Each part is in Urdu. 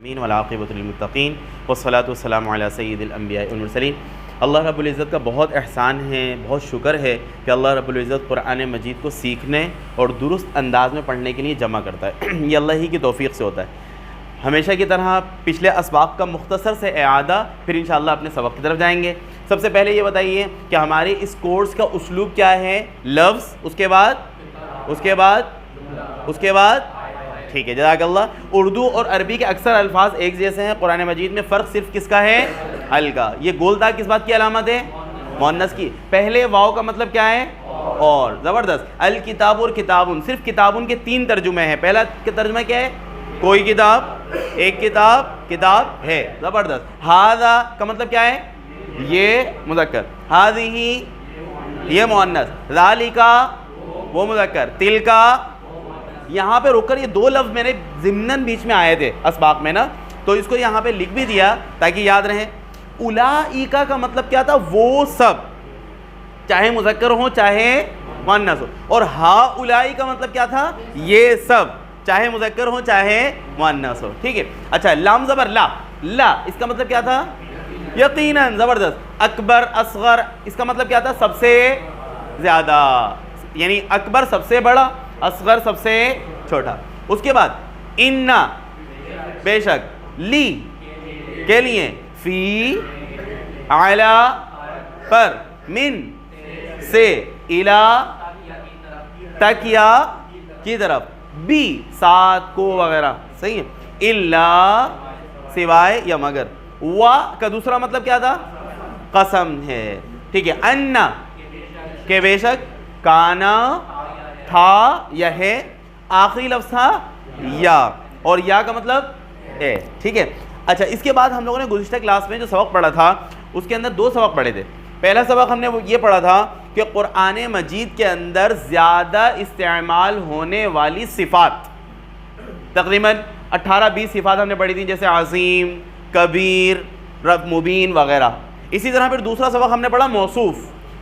مین والعاقبۃ للمتقین والصلاۃ والسلام علی سید الانبیاء والمرسلین۔ اللہ رب العزت کا بہت احسان ہے، بہت شکر ہے کہ اللہ رب العزت قرآن مجید کو سیکھنے اور درست انداز میں پڑھنے کے لیے جمع کرتا ہے۔ یہ اللہ ہی کی توفیق سے ہوتا ہے۔ ہمیشہ کی طرح پچھلے اسباق کا مختصر سے اعادہ، پھر انشاءاللہ اپنے سبق کی طرف جائیں گے۔ سب سے پہلے یہ بتائیے کہ ہمارے اس کورس کا اسلوب کیا ہے؟ لفظ، اس کے بعد ٹھیک ہے، جزاک اللہ۔ اردو اور عربی کے اکثر الفاظ ایک جیسے ہیں، قرآن مجید میں فرق صرف کس کا ہے؟ ال کا۔ یہ گول داغ کس بات کی علامت ہے؟ مؤنث کی۔ پہلے واو کا مطلب کیا ہے؟ اور۔ زبردست۔ الکتاب اور کتابن، صرف کتابن کے 3 ترجمے ہیں۔ پہلا ترجمہ کیا ہے؟ کوئی کتاب، ایک کتاب، کتاب ہے۔ زبردست۔ ھذا کا مطلب کیا ہے؟ یہ مذکر، ھذہ یہ مؤنث، ذالک وہ مذکر، تلک۔ یہاں پہ رک کر یہ 2 لفظ میرے ضمناً بیچ میں آئے تھے اسباق میں نا، تو اس کو یہاں پہ لکھ بھی دیا تاکہ یاد رہے۔ اولئک کا مطلب کیا تھا؟ وہ سب، چاہے مذکر ہو چاہے مؤنث ہو۔ اور ہؤلاء کا مطلب کیا تھا؟ یہ سب، چاہے مذکر ہو چاہے مؤنث ہو۔ ٹھیک ہے، اچھا لام زبر لا، لا اس کا مطلب کیا تھا؟ یقیناً۔ زبردست۔ اکبر اصغر، اس کا مطلب کیا تھا؟ سب سے زیادہ، یعنی اکبر سب سے بڑا، اصغر سب سے چھوٹا۔ اس کے بعد ان بے شک، لی کے لیے، فی اعلی پر، من سے، الا تک یا کی طرف، بی ساتھ کو وغیرہ، صحیح ہے۔ الا سوائے یا مگر۔ وا کا دوسرا مطلب کیا تھا؟ قسم ہے۔ ٹھیک ہے۔ ان کہ بے شک، کانا تھا یا ہے، آخری لفظ تھا یا، اور یا کا مطلب ہے۔ ٹھیک ہے۔ اچھا اس کے بعد ہم لوگوں نے گزشتہ کلاس میں جو سبق پڑھا تھا اس کے اندر 2 سبق پڑھے تھے۔ پہلا سبق ہم نے یہ پڑھا تھا کہ قرآن مجید کے اندر زیادہ استعمال ہونے والی صفات، تقریباً 18-20 صفات ہم نے پڑھی تھیں، جیسے عظیم، کبیر، رب مبین وغیرہ۔ اسی طرح پھر دوسرا سبق ہم نے پڑھا موصوف،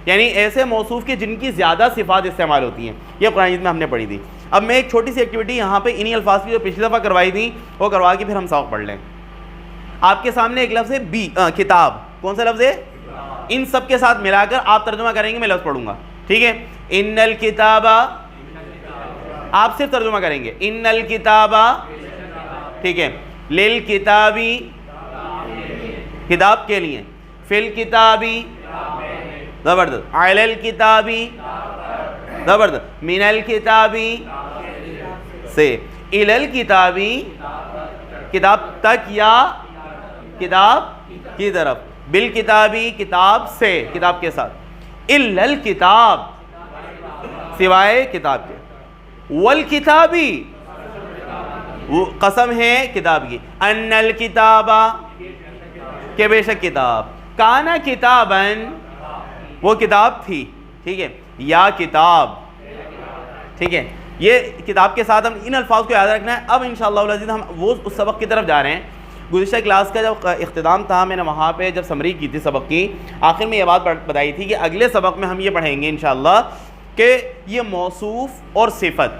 یعنی ایسے موصوف کے جن کی زیادہ صفات استعمال ہوتی ہیں، یہ قرآن مجید میں ہم نے پڑھی تھی۔ اب میں ایک چھوٹی سی ایکٹیویٹی یہاں پہ انہی الفاظ کی جو پچھلی دفعہ کروائی تھی وہ کروا کے پھر ہم سبق پڑھ لیں۔ آپ کے سامنے ایک لفظ ہے کتاب، کون سا لفظ ہے؟ ان سب کے ساتھ ملا کر آپ ترجمہ کریں گے، میں لفظ پڑھوں گا، ٹھیک ہے۔ ان الکتاب، آپ صرف ترجمہ کریں گے، ان الکتاب، ٹھیک ہے۔ للکتابی، کتاب کے لیے، فی الکتابی، زبردست، علی الکتابی، زبردست، من الکتابی سے، الی الکتابی کتاب تک یا کتاب کی طرف، بالکتابی کتاب سے، کتاب کے ساتھ، الی الکتاب سوائے کتاب کے، والکتابی وہ قسم ہے کتاب کی، ان الکتاب کہ بے شک کتاب، کانا کتابن وہ کتاب تھی، ٹھیک ہے، یا کتاب، ٹھیک ہے۔ یہ کتاب کے ساتھ ہم ان الفاظ کو یاد رکھنا ہے۔ اب انشاءاللہ العزیز ہم وہ اس سبق کی طرف جا رہے ہیں۔ گزشتہ کلاس کا جب اختتام تھا، میں نے وہاں پہ جب سمری کی تھی سبق کی، آخر میں یہ بات بتائی تھی کہ اگلے سبق میں ہم یہ پڑھیں گے انشاءاللہ کہ یہ موصوف اور صفت،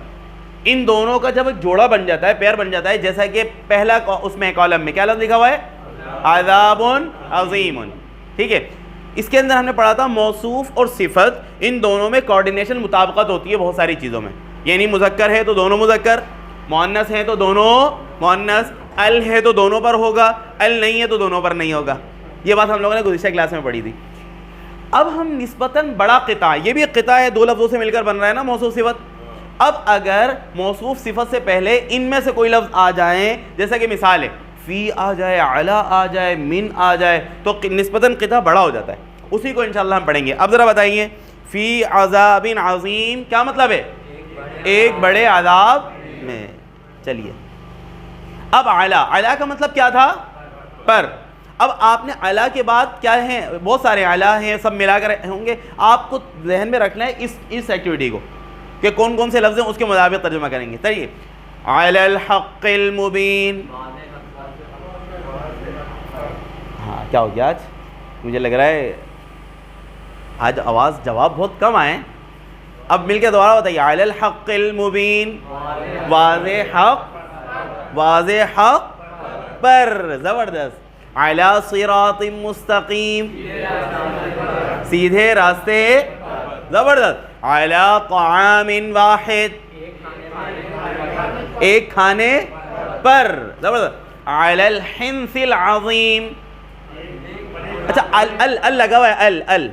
ان دونوں کا جب ایک جوڑا بن جاتا ہے، پیر بن جاتا ہے، جیسا کہ پہلا اس میں کالم میں کیا لفظ لکھا ہوا ہے؟ عذاب عظیم، ٹھیک ہے۔ اس کے اندر ہم نے پڑھا تھا موصوف اور صفت، ان دونوں میں کوارڈینیشن، مطابقت ہوتی ہے بہت ساری چیزوں میں، یعنی مذکر ہے تو دونوں مذکر، مؤنث ہے تو دونوں مؤنث، ال ہے تو دونوں پر ہوگا، ال نہیں ہے تو دونوں پر نہیں ہوگا۔ یہ بات ہم لوگوں نے گزشتہ کلاس میں پڑھی تھی۔ اب ہم نسبتاً بڑا قطع، یہ بھی ایک قطع ہے، 2 لفظوں سے مل کر بن رہا ہے نا موصوف صفت۔ اب اگر موصوف صفت سے پہلے ان میں سے کوئی لفظ آ جائیں، جیسا کہ مثال ہے فی آ جائے، علا آ جائے، من آ جائے، تو نسبتاً قطع بڑا ہو جاتا ہے۔ اسی کو انشاءاللہ ہم پڑھیں گے۔ اب ذرا بتائیے، فی عذاب عظیم کیا مطلب ہے؟ ایک بڑے عذاب میں۔ چلیے اب علا، علا کا مطلب کیا تھا؟ پر۔ اب آپ نے علا کے بعد کیا ہیں؟ بہت سارے علا ہیں، سب ملا کر ہوں گے، آپ کو ذہن میں رکھنا ہے اس ایکٹیویٹی کو کہ کون کون سے لفظ ہیں، اس کے مطابق ترجمہ کریں گے۔ چلیے، علی الحق المبین۔ ہاں کیا ہو گیا آج؟ مجھے لگ رہا ہے آج جواب بہت کم آئے۔ اب مل کے دوبارہ بتائیے، علی الحق المبین، واضح حق، واضح حق پر, زبردست. علی صراط مستقیم, سیدھے راستے, زبردست. علی طعام واحد, ایک کھانے پر, زبردست. علی الحنث العظیم, اچھا ال لگا ہوا ہے, ال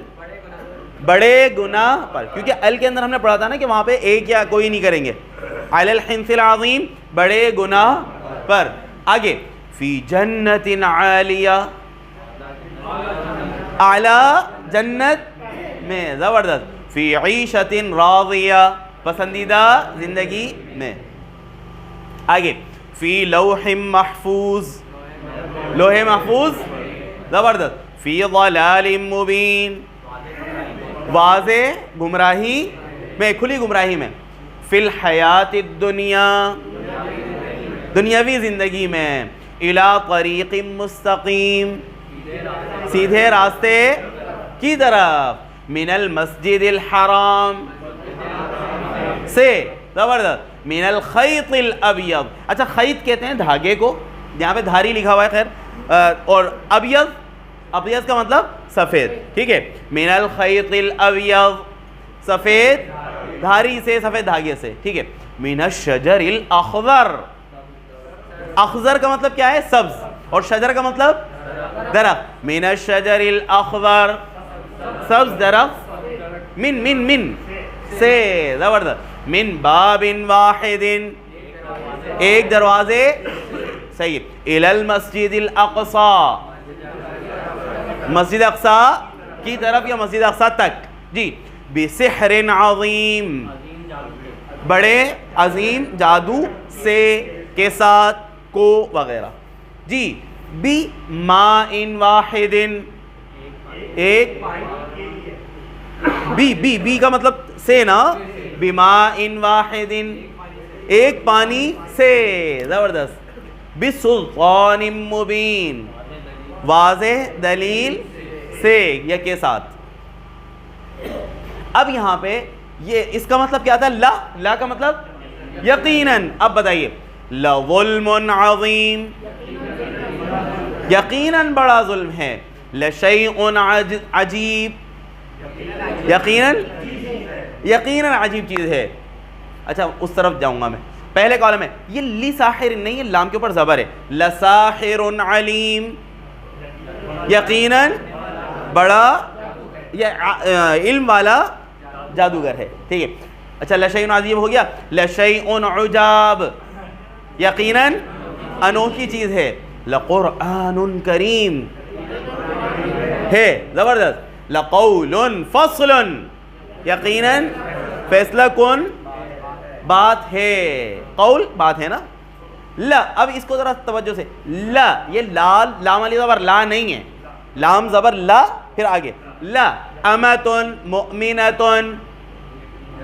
بڑے گناہ پر, کیونکہ ال کے اندر ہم نے پڑھا تھا نا کہ وہاں پہ ایک یا کوئی نہیں کریں گے. علی الحنث العظیم, بڑے گناہ پر. آگے فی جنت عالیہ, اعلی جنت میں, زبردست. فی عیشت راضیہ, پسندیدہ زندگی میں. آگے فی لوح محفوظ, لوح محفوظ, زبردست. فی ضلال مبین, واضح گمراہی میں, کھلی گمراہی میں. فی الحیات الدنیا, دنیاوی زندگی میں. الی طریق مستقیم, سیدھے راستے کی طرف. من المسجد الحرام سے, زبردست. من الخیط الابیض, اچھا خیط کہتے ہیں دھاگے کو, یہاں پہ دھاری لکھا ہوا ہے خیر, اور ابیض, ابیض کا مطلب سفید, ٹھیک ہے. من الخیط الابیض, سفید دھاری سے, سفید دھاگے سے, ٹھیک ہے. من الشجر الاخضر, اخضر کا مطلب کیا ہے, سبز, اور شجر کا مطلب درخت. من الشجر الاخضر, سبز درخت. من سے, زبردست. من باب واحد, ایک دروازے, صحیح. الی المسجد الاقصی, مسجد اقصی کی طرف یا مسجد اقصی تک, جی. بسحر عظیم, بڑے عظیم جادو سے, کے ساتھ, کو, وغیرہ, جی. بماء واحد, ایک, بی کا مطلب سے نا, بماء واحد, ایک پانی سے, زبردست. بسلطان مبین, واضح دلیل سے یا کے ساتھ. اب یہاں پہ یہ اس کا مطلب کیا تھا, لا کا مطلب یقیناً. اب بتائیے, لظلم عظیم, یقیناً بڑا ظلم ہے. لشیء عجیب, یقیناً عجیب چیز ہے. اچھا اس طرف جاؤں گا میں, پہلے کالم میں یہ لی ساحر نہیں ہے, لام کے اوپر زبر ہے. لساحر علیم, یقیناً بڑا یا علم والا جادوگر ہے, ٹھیک ہے. اچھا لشیء عجیب ہو گیا. لشیء عجاب, یقیناً انوکھی چیز ہے. لقرآن کریم ہے, زبردست. لقول فصل, یقیناً فیصلہ کن بات ہے. قول بات ہے نا. لا, اب اس کو ذرا توجہ سے, لا, یہ لام والی زبر لا نہیں ہے, لام زبر لا, پھر آگے لا. امتن مؤمنتن,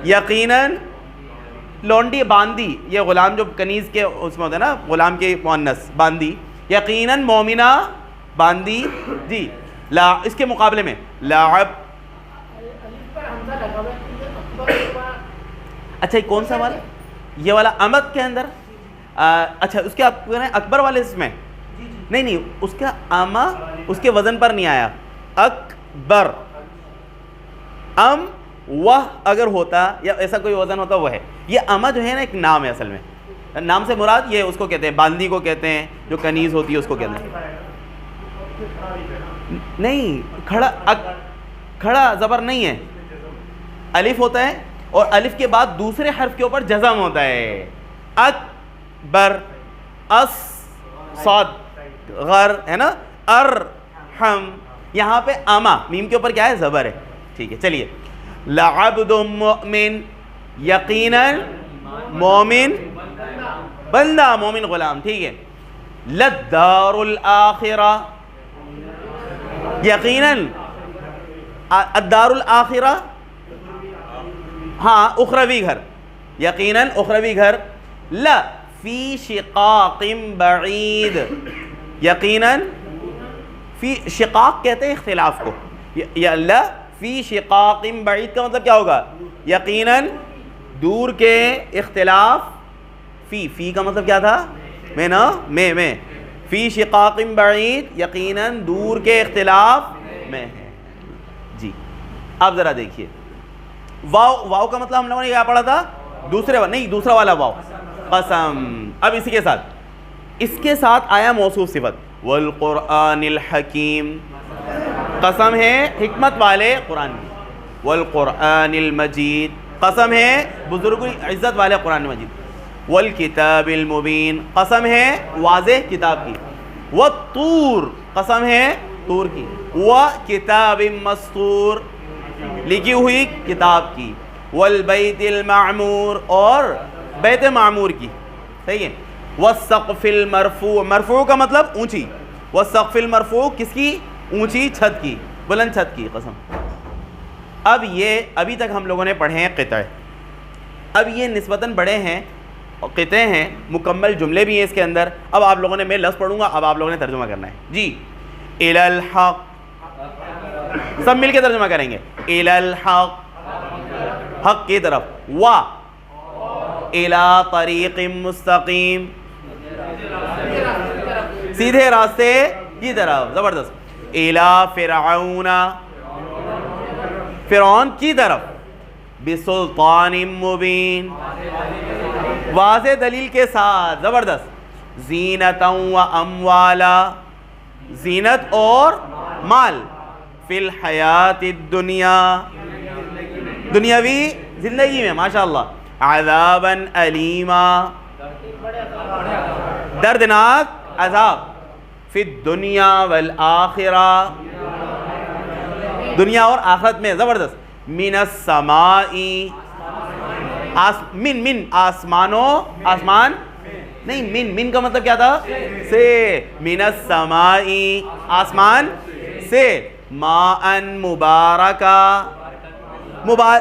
یقیناً لونڈی, باندی, یہ غلام جو کنیز کے اس میں ہوتا ہے نا, غلام کے مؤنث باندی, یقیناً مومنہ باندی, جی. لا, اس کے مقابلے میں لاعب, اچھا یہ کون سا والا, یہ والا امت کے اندر, اچھا اس کے آپ اکبر والے اس میں نہیں, اس کا اما اس کے وزن پر نہیں آیا. اکبر, وہ اگر ہوتا یا ایسا کوئی وزن ہوتا وہ ہے. یہ اما جو ہے نا ایک نام ہے, اصل میں نام سے مراد یہ اس کو کہتے ہیں, باندی کو کہتے ہیں, جو کنیز ہوتی ہے اس کو کہتے ہیں. نہیں, کھڑا زبر نہیں ہے, الف ہوتا ہے, اور الف کے بعد دوسرے حرف کے اوپر جزم ہوتا ہے. اکبر, اس, صاد, غر ہے نا, ارحم. یہاں پہ اما میم کے اوپر کیا ہے, زبر ہے, ٹھیک ہے. چلیے. لعبد مؤمن, یقیناً مومن بندہ, مومن غلام, ٹھیک ہے. للدار الآخرہ, یقیناً الدار الآخرہ, ہاں اخروی گھر, یقیناً اخروی گھر. لا فی شقاق بعید, یقیناً فی شقاق کہتے ہیں اختلاف کو, یا لا فی شقاق بعید کا مطلب کیا ہوگا, یقیناً دور کے اختلاف. فی کا مطلب کیا تھا, میں نا, میں فی شقاق بعید یقیناً دور کے اختلاف میں ہے. جی اب ذرا دیکھیے واو کا مطلب ہم لوگوں نے کیا پڑھا تھا؟ دوسرا والا واو قسم. اب اسی کے ساتھ اس کے ساتھ آیا موصوف صفت والقرآن الحکیم. قسم ہے حکمت والے قرآن کی. والقرآن المجید قسم ہے بزرگ عزت والے قرآن مجید. والکتاب المبین قسم ہے واضح کتاب کی. والطور قسم ہے طور کی. وکتاب مسطور لکھی ہوئی کتاب کی. والبیت المعمور اور بیت معمور کی. صحیح ہے. والسقف المرفوع مرفوع کا مطلب اونچی. والسقف المرفوع کس کی؟ اونچی چھت کی بلند چھت کی قسم. اب یہ ابھی تک ہم لوگوں نے پڑھے ہیں قطعے. اب یہ نسبتاً بڑے ہیں قطعے ہیں مکمل جملے بھی ہیں اس کے اندر. اب آپ لوگوں نے میں لفظ پڑھوں گا اب آپ لوگوں نے ترجمہ کرنا ہے. جی الی الحق سب مل کے ترجمہ کریں گے. الی الحق حق کی طرف. و الی طریق مستقیم سیدھے راستے کی طرف. زبردست. الی فرعون فرعون کی طرف. بسلطان مبین واضح دلیل کے ساتھ. زبردست. زینتا و اموالا زینت اور مال. فی الحیات الدنیا دنیاوی زندگی میں ماشاءاللہ. عذابا علیما دردناک عذاب. فی الدنیا والآخرہ دنیا اور آخرت میں. زبردست. من السماء من آسمانوں آسمان نہیں من کا مطلب کیا تھا؟ سے. من السماء آسمان سے. ماء مبارکا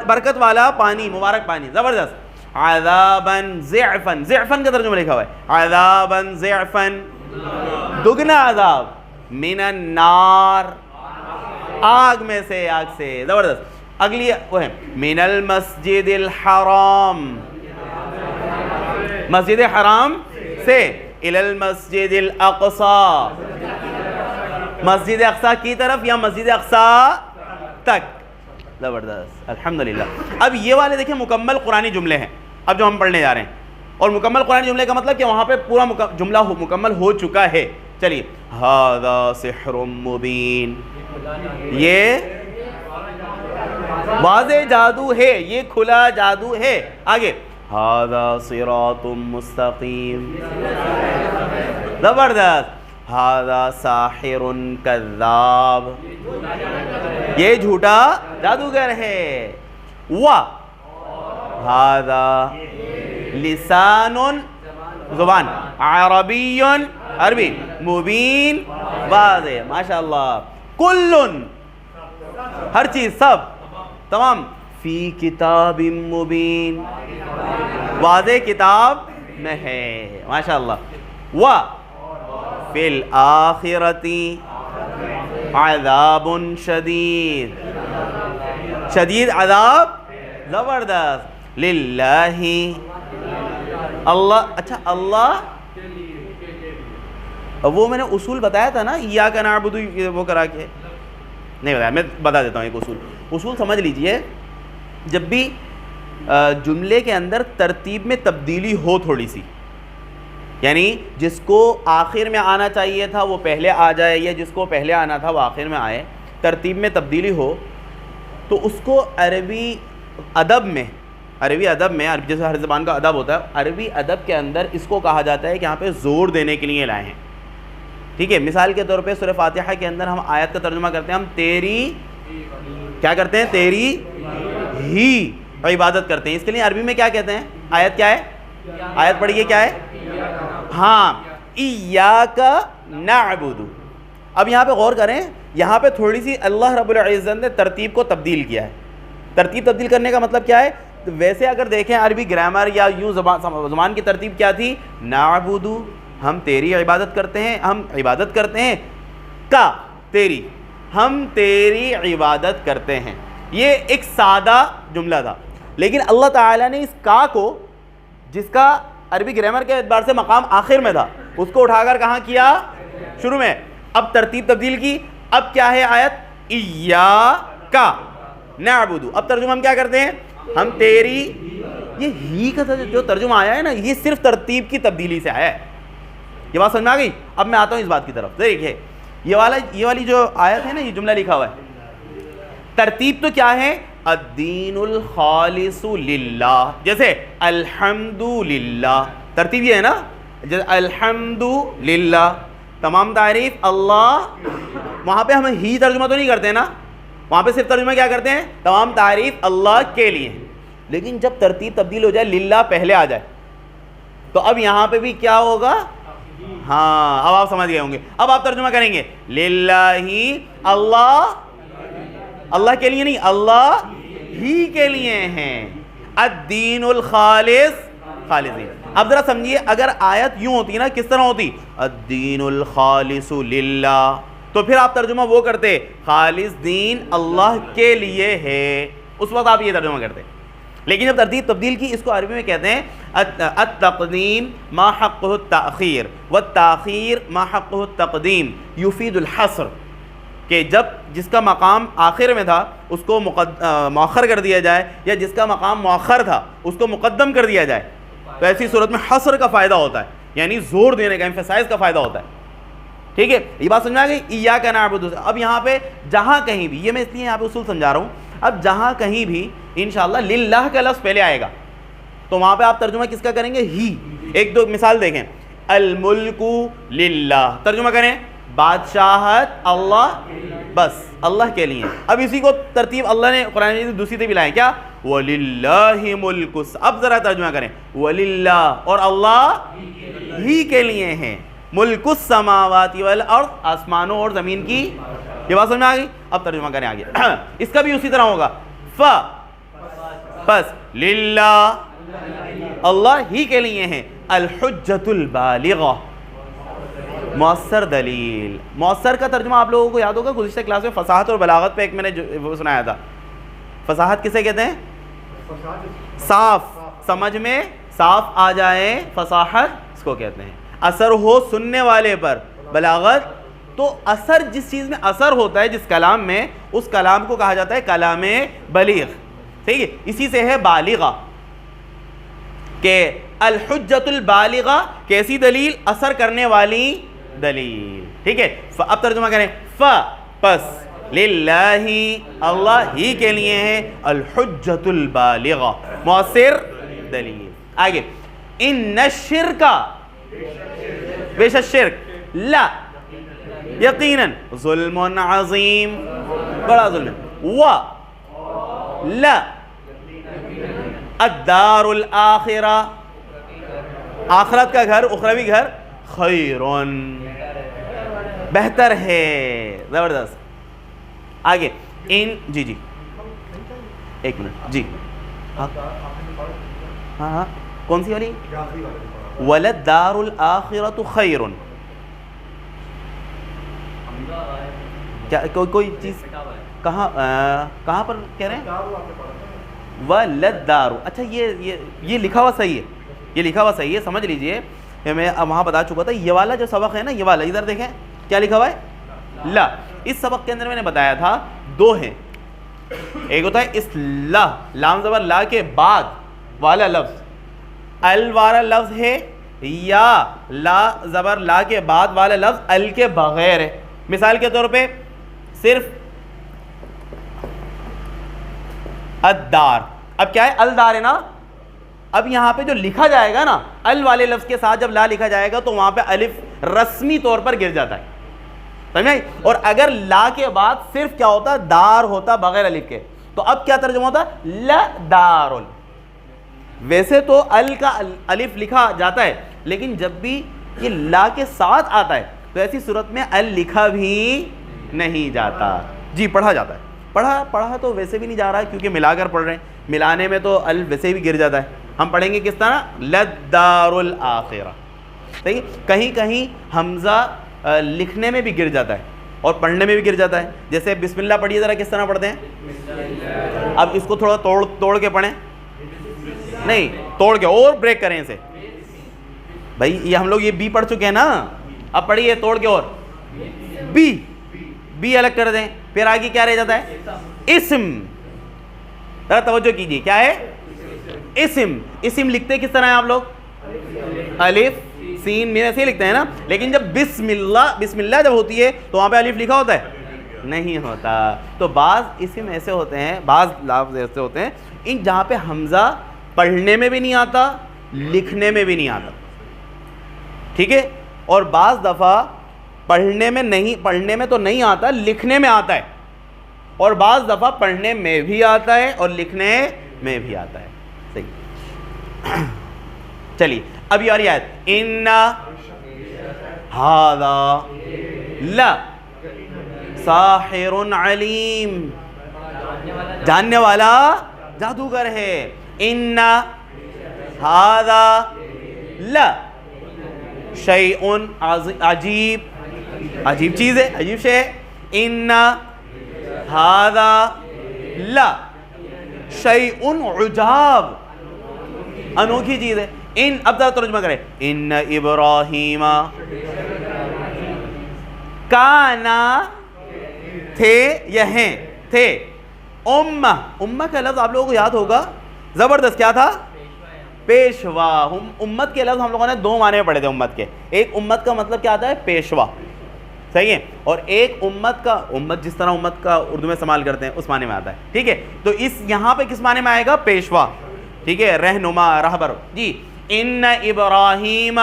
برکت والا پانی مبارک پانی. زبردست. عذابا ضعفا ضعفا کا ترجمہ لکھا ہوا ہے. عذابا ضعفا دگنا عذاب. من النار آگ میں سے آگ سے. زبردست. اگلی وہ ہے من المسجد الحرام مسجد حرام سے. الی المسجد الاقصی مسجد اقصی کی طرف یا مسجد اقصی تک. زبردست الحمدللہ. اب یہ والے دیکھیں مکمل قرآنی جملے ہیں اب جو ہم پڑھنے جا رہے ہیں. اور مکمل قرآنی جملے کا مطلب کہ وہاں پہ پورا جملہ مکمل ہو چکا ہے. چلیے ھذا سحر مبین یہ واضح جادو ہے یہ کھلا جادو ہے. آگے ھذا صراط مستقیم. زبردست. ھذا ساحر کذاب یہ جھوٹا جادوگر ہے. ھذا لسان زبان عربی عربی مبین واضح ماشاءاللہ. کل ہر چیز سب تمام. فی کتاب مبین واضح کتاب میں ہے ماشاءاللہ. و فی الآخرۃ عذاب شدید شدید عذاب. زبردست. للہ اللہ. اچھا اللہ وہ میں نے اصول بتایا تھا نا ایاک نعبد وہ کرا کے نہیں بتایا. میں بتا دیتا ہوں ایک اصول سمجھ لیجئے. جب بھی جملے کے اندر ترتیب میں تبدیلی ہو تھوڑی سی یعنی جس کو آخر میں آنا چاہیے تھا وہ پہلے آ جائے یا جس کو پہلے آنا تھا وہ آخر میں آئے ترتیب میں تبدیلی ہو تو اس کو عربی ادب میں عربی جیسے ہر زبان کا ادب ہوتا ہے عربی ادب کے اندر اس کو کہا جاتا ہے کہ یہاں پہ زور دینے کے لیے لائے ہیں. ٹھیک ہے. مثال کے طور پہ سورہ فاتحہ کے اندر ہم آیت کا ترجمہ کرتے ہیں. ہم تیری کیا کرتے ہیں؟ تیری ہی عبادت کرتے ہیں. اس کے لیے عربی میں کیا کہتے ہیں؟ آیت کیا ہے؟ آیت پڑھیے کیا ہے؟ ہاں ایاک نعبد. اب یہاں پہ غور کریں یہاں پہ تھوڑی سی اللہ رب العزت نے ترتیب کو تبدیل کیا ہے. ترتیب تبدیل کرنے کا مطلب کیا ہے؟ ویسے اگر دیکھیں عربی گرامر یا یوں زبان کی ترتیب کیا تھی؟ نعبد ہم تیری عبادت کرتے ہیں. ہم عبادت کرتے ہیں کا تیری ہم تیری عبادت کرتے ہیں. یہ ایک سادہ جملہ تھا لیکن اللہ تعالیٰ نے اس کا کو جس کا عربی گرامر کے اعتبار سے مقام آخر میں تھا اس کو اٹھا کر کہاں کیا؟ شروع میں. اب ترتیب تبدیل کی. اب کیا ہے آیت؟ ایاک نعبد. اب ترجمہ ہم کیا کرتے ہیں؟ ہم تیری. یہ ہی کا جو ترجمہ آیا ہے نا, یہ صرف ترتیب کی تبدیلی سے آیا ہے. یہ بات سمجھ میں آ گئی؟ اب میں آتا ہوں اس بات کی طرف. دیکھیے یہ والی جو آیت ہے نا, یہ جملہ لکھا ہوا ہے, ترتیب تو کیا ہے؟ الدین الخالص للہ. جیسے الحمد للہ, ترتیب یہ ہے نا, جیسے الحمد للہ, تمام تعریف اللہ. وہاں پہ ہم ہی ترجمہ تو نہیں کرتے نا, وہاں پہ صرف ترجمہ کیا کرتے ہیں؟ تمام تعریف اللہ کے لیے. لیکن جب ترتیب تبدیل ہو جائے, للہ پہلے آ جائے, تو اب یہاں پہ بھی کیا ہوگا؟ ہاں اب آپ سمجھ گئے ہوں گے. اب آپ ترجمہ کریں گے للہ, اللہ, اللہ کے لیے نہیں, اللہ ہی کے لیے ہیں. الدین الخالص, خالصین. اب ذرا سمجھیے, اگر آیت یوں ہوتی نا, کس طرح ہوتی؟ الدین الخالص للہ, تو پھر آپ ترجمہ وہ کرتے خالص دین اللہ کے لیے ہے, اس وقت آپ یہ ترجمہ کرتے. لیکن جب ترتیب تبدیل کی, اس کو عربی میں کہتے ہیں التقدیم ما حقہ التأخیر والتأخیر ما حقہ التقدیم یفید الحصر, کہ جب جس کا مقام آخر میں تھا اس کو مؤخر کر دیا جائے, یا جس کا مقام مؤخر تھا اس کو مقدم کر دیا جائے, تو ایسی صورت میں حصر کا فائدہ ہوتا ہے, یعنی زور دینے کا, ایمفیسائز کا فائدہ ہوتا ہے. ٹھیک ہے, یہ بات سمجھ آ گئی؟ ایاک نعبد. اب یہاں پہ جہاں کہیں بھی, یہ میں اس لیے یہاں پہ اصول سمجھا رہا ہوں, اب جہاں کہیں بھی انشاءاللہ للہ کا لفظ پہلے آئے گا, تو وہاں پہ آپ ترجمہ کس کا کریں گے؟ ہی. ایک دو مثال دیکھیں. الملک للہ, ترجمہ کریں بادشاہت اللہ, بس اللہ کے لیے. اب اسی کو ترتیب اللہ نے قرآن مجید دوسری طرف لائے, کیا؟ وَلِلَّهِ مُلْكُ. اب ذرا ترجمہ کریں, وَلِلَّهِ, اور اللہ ہی کے لیے ہیں, ملک السماوات والارض, آسمانوں اور زمین کی. یہ بات سمجھ میں آ گئی؟ اب ترجمہ کریں آگے. اس کا بھی اسی طرح ہوگا, بس للہ, اللہ ہی کے لیے ہیں, الحجۃ البالغہ, مؤثر دلیل. مؤثر کا ترجمہ آپ لوگوں کو یاد ہوگا, گزشتہ کلاس میں فصاحت اور بلاغت پہ ایک میں نے وہ سنایا تھا. فصاحت کسے کہتے ہیں؟ صاف, سمجھ میں صاف آ جائے, فصاحت اس کو کہتے ہیں. اثر ہو سننے والے پر, بلاغت. تو اثر, جس چیز میں اثر ہوتا ہے جس کلام میں, اس کلام کو کہا جاتا ہے کلام بلیغ. ٹھیک ہے, اسی سے ہے بالغہ, کہ الحجۃ البالغہ, کیسی دلیل؟ اثر کرنے والی دلیل. ٹھیک ہے, اب ترجمہ کریں. پس للہ, اللہ ہی کے لیے ہے, الحجۃ البالغہ, مؤثر دلیل. آگے, ان الشرک, بے شک شرک, لا, یقیناً, ظلم عظیم, بڑا ظلم ہے. لا, الدار الاخرہ, آخرت کا گھر, اخروی گھر, خیرن, بہتر ہے. زبردست. آگے, ان, جی ایک منٹ, جی ہاں کون سی والی؟ وللدار الاخرۃ خیرن. کیا کوئی چیز کہاں پر کہہ رہے ہیں؟ وللدار. اچھا یہ لکھا ہوا صحیح ہے, یہ لکھا ہوا صحیح ہے, سمجھ لیجئے. میں وہاں بتا چکا تھا, یہ والا جو سبق ہے نا, یہ والا ادھر دیکھیں کیا لکھا ہوا ہے, لا. اس سبق کے اندر میں نے بتایا تھا دو ہیں, ایک ہوتا ہے اس لا, لام زبر لا کے بعد والا لفظ, ال والا لفظ ہے, یا لا زبر لا کے بعد والا لفظ ال کے بغیر ہے. مثال کے طور پہ صرف الدار, اب کیا ہے؟ الدار ہے نا. اب یہاں پہ جو لکھا جائے گا نا, ال والے لفظ کے ساتھ جب لا لکھا جائے گا تو وہاں پہ الف رسمی طور پر گر جاتا ہے, سمجھے؟ اور اگر لا کے بعد صرف کیا ہوتا؟ دار ہوتا, بغیر الف کے. تو اب کیا ترجمہ ہوتا؟ لدار. ویسے تو ال کا الف لکھا جاتا ہے, لیکن جب بھی یہ لا کے ساتھ آتا ہے تو ایسی صورت میں ال لکھا بھی نہیں جاتا. جی پڑھا جاتا ہے, پڑھا تو ویسے بھی نہیں جا رہا ہے, کیونکہ ملا کر پڑھ رہے ہیں, ملانے میں تو ال ویسے بھی گر جاتا ہے. ہم پڑھیں گے کس طرح؟ للدار الاخرہ. صحیح. کہیں کہیں حمزہ لکھنے میں بھی گر جاتا ہے اور پڑھنے میں بھی گر جاتا ہے. جیسے بسم اللہ پڑھیے ذرا, کس طرح پڑھتے ہیں؟ اب اس کو تھوڑا توڑ کے پڑھیں, نہیں توڑ کے, اور بریک کریں اسے. بھائی یہ ہم لوگ یہ بی پڑھ چکے ہیں نا, اب پڑھیے توڑ کے, اور بی الگ کر دیں، پھر آگے کیا رہ جاتا ہے؟ اسم. ذرا توجہ کیجیے، کیا ہے؟ اسم. اسم لکھتے کس طرح ہیں آپ لوگ؟ الف سین میں ایسے ہی لکھتے ہیں نا، لیکن جب بسم اللہ جب ہوتی ہے تو وہاں پہ الف لکھا ہوتا ہے؟ نہیں ہوتا. تو بعض اسم ایسے ہوتے ہیں، بعض لفظ ایسے ہوتے ہیں ان جہاں پہ حمزہ پڑھنے میں بھی نہیں آتا، لکھنے میں بھی نہیں آتا. ٹھیک ہے؟ اور بعض دفعہ پڑھنے میں تو نہیں آتا، لکھنے میں آتا ہے، اور بعض دفعہ پڑھنے میں بھی آتا ہے اور لکھنے میں بھی آتا ہے. صحیح. چلیے اب یہ والی آیت، ان ھذا لا ساحر علیم، جاننے والا جادوگر ہے. ان ھذا لا شیء عجیب چیز ہے، عجیب شے ہے. ان ھذا لا شیء عجاب، انوکھی چیز ہے. ان اب ذرا ترجمہ کرے، ان ابراہیم کانا تھے یا ہیں، تھے امہ کا لفظ آپ لوگوں کو یاد ہوگا، زبردست کیا تھا؟ پیشوا. امت کے لفظ ہم لوگوں نے دو معنی میں پڑھے تھے امت کے. ایک امت کا مطلب کیا آتا ہے؟ پیشوا. صحیح ہے. اور ایک امت جس طرح امت کا اردو میں استعمال کرتے ہیں اس معنی میں آتا ہے. ٹھیک ہے؟ تو اس یہاں پہ کس معنی میں آئے گا؟ پیشوا. ٹھیک ہے؟ رہنما، رہبر. جی ان ابراہیم،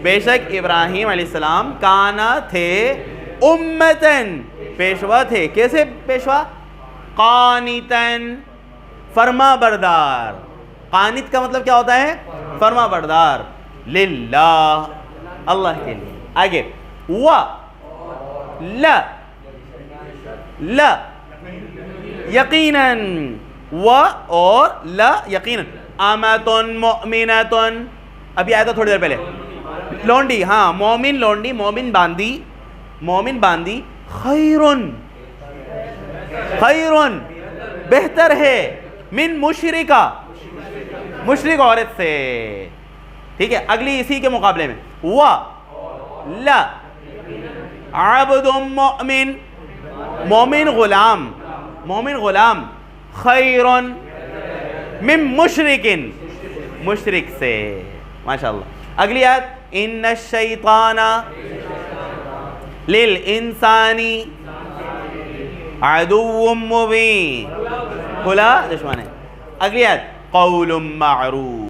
بے شک ابراہیم علیہ السلام، کانا تھے، امتن، پیشوا تھے. کیسے پیشوا؟ قانتن، فرما بردار. قانت کا مطلب کیا ہوتا ہے؟ فرما بردار. للہ، اللہ کے لیے. آگے لا یقیناً، اور لا یقیناً، امتن مؤمنتن، ابھی آیا تھا تھوڑی دیر پہلے، لونڈی. ہاں مومن لونڈی، مومن باندی، خیرن بہتر ہے، من مشرکہ، مشرک عورت سے. ٹھیک ہے؟ اگلی اسی کے مقابلے میں لا عبد مؤمن، مومن غلام، خیرن من مشرکن، مشرک سے. ماشاءاللہ. اگلی آیت، ان الشیطان للانسان عدو مبین، کھلا دشمن ہے. اگلی آیت، قول معروف،